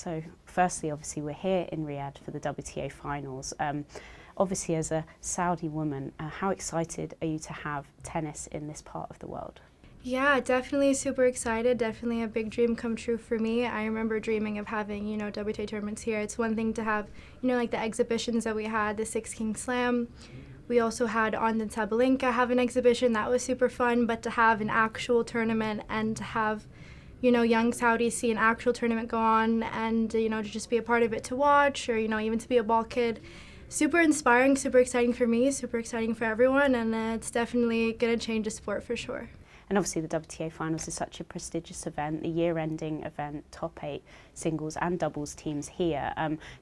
So firstly, obviously, we're here in Riyadh for the WTA finals. Obviously, as a Saudi woman, how excited are you to have tennis in this part of the world? Yeah, definitely super excited. Definitely a big dream come true for me. I remember dreaming of having, WTA tournaments here. It's one thing to have, like the exhibitions that we had, the Six King Slam. We also had on the Sabalenka have an exhibition. That was super fun. But to have an actual tournament and to have, young Saudis see an actual tournament go on and, to just be a part of it to watch or, even to be a ball kid. Super inspiring, super exciting for me, super exciting for everyone, and it's definitely going to change the sport for sure. And obviously the WTA finals is such a prestigious event, the year-ending event, top 8 singles and doubles teams here.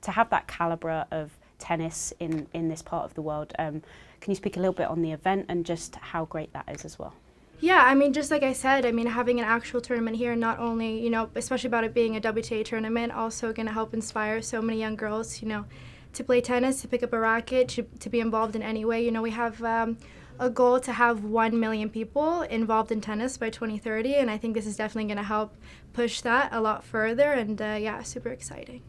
To have that calibre of tennis in this part of the world, can you speak a little bit on the event and just how great that is as well? Yeah, just like I said, having an actual tournament here, not only, especially about it being a WTA tournament, also going to help inspire so many young girls, to play tennis, to pick up a racket, to be involved in any way. We have a goal to have 1 million people involved in tennis by 2030, and I think this is definitely going to help push that a lot further, and yeah, super exciting.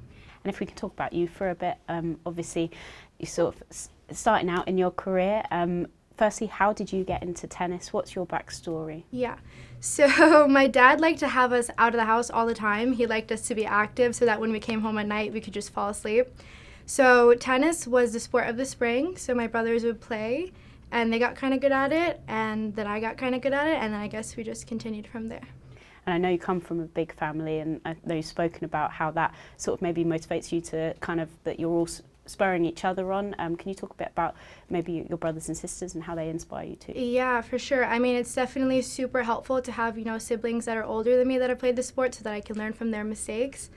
And if we can talk about you for a bit, obviously you're sort of starting out in your career. Firstly, how did you get into tennis? What's your backstory? Yeah, so my dad liked to have us out of the house all the time. He liked us to be active so that when we came home at night, we could just fall asleep. So tennis was the sport of the spring, so my brothers would play, and they got kind of good at it, and then I got kind of good at it, and then I guess we just continued from there. And I know you come from a big family, and I know you've spoken about how that sort of maybe motivates you to kind of, that you're all spurring each other on. Can you talk a bit about maybe your brothers and sisters and how they inspire you too? Yeah, for sure. It's definitely super helpful to have, siblings that are older than me that have played the sport so that I can learn from their mistakes.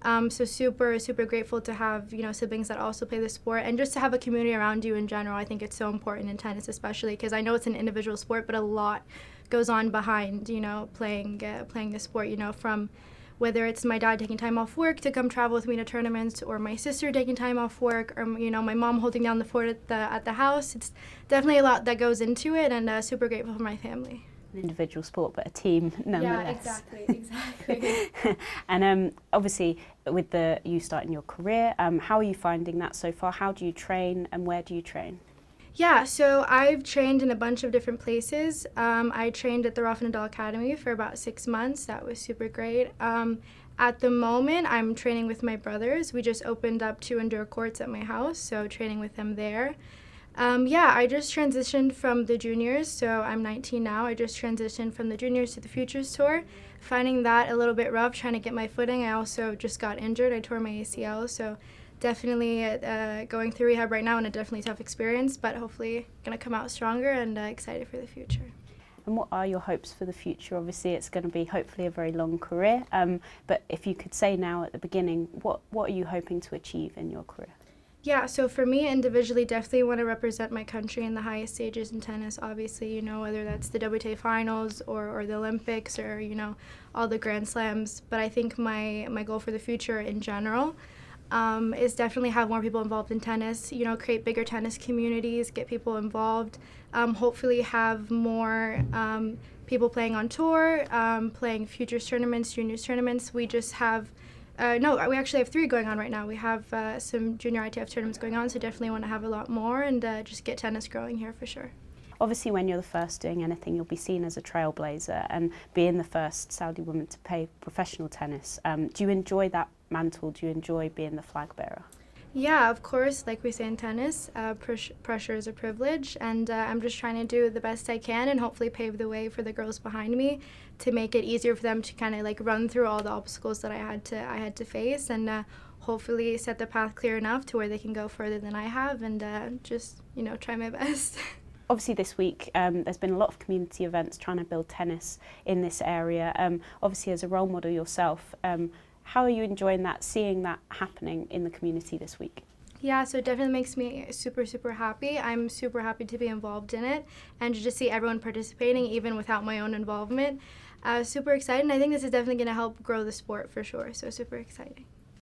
So super, super grateful to have, siblings that also play the sport, and just to have a community around you in general. I think it's so important in tennis, especially because I know it's an individual sport, but a lot goes on behind, playing the sport, from whether it's my dad taking time off work to come travel with me to tournaments, or my sister taking time off work, or, my mom holding down the fort at the house. It's definitely a lot that goes into it, and super grateful for my family. An individual sport, but a team nonetheless. Yeah, exactly. And obviously, with you starting your career, how are you finding that so far? How do you train, and where do you train? Yeah, so I've trained in a bunch of different places. I trained at the Rafa Nadal Academy for about 6 months. That was super great. At the moment, I'm training with my brothers. We just opened up 2 indoor courts at my house, so training with them there. Yeah, I just transitioned from the juniors, so I'm 19 now. I just transitioned from the juniors to the Futures Tour, finding that a little bit rough, trying to get my footing. I also just got injured. I tore my ACL, so definitely going through rehab right now, and a definitely tough experience, but hopefully going to come out stronger and excited for the future. And what are your hopes for the future? Obviously, it's going to be hopefully a very long career, but if you could say now at the beginning, what are you hoping to achieve in your career? Yeah, so for me individually, definitely want to represent my country in the highest stages in tennis, obviously, whether that's the WTA finals or the Olympics or, all the Grand Slams. But I think my goal for the future in general is definitely have more people involved in tennis, create bigger tennis communities, get people involved, hopefully have more people playing on tour, playing futures tournaments, juniors tournaments. We just have we actually have 3 going on right now. We have some junior ITF tournaments going on, so definitely want to have a lot more and just get tennis growing here for sure. Obviously, when you're the first doing anything, you'll be seen as a trailblazer, and being the first Saudi woman to play professional tennis, do you enjoy that mantle? Do you enjoy being the flag bearer? Yeah, of course. Like we say in tennis, pressure is a privilege, and I'm just trying to do the best I can and hopefully pave the way for the girls behind me to make it easier for them to kind of run through all the obstacles that I had to face, and hopefully set the path clear enough to where they can go further than I have, and just try my best. Obviously this week there's been a lot of community events trying to build tennis in this area. Obviously as a role model yourself, how are you enjoying that, seeing that happening in the community this week? Yeah, so it definitely makes me super, super happy. I'm super happy to be involved in it and to just see everyone participating even without my own involvement. Super excited, and I think this is definitely going to help grow the sport for sure, so super exciting.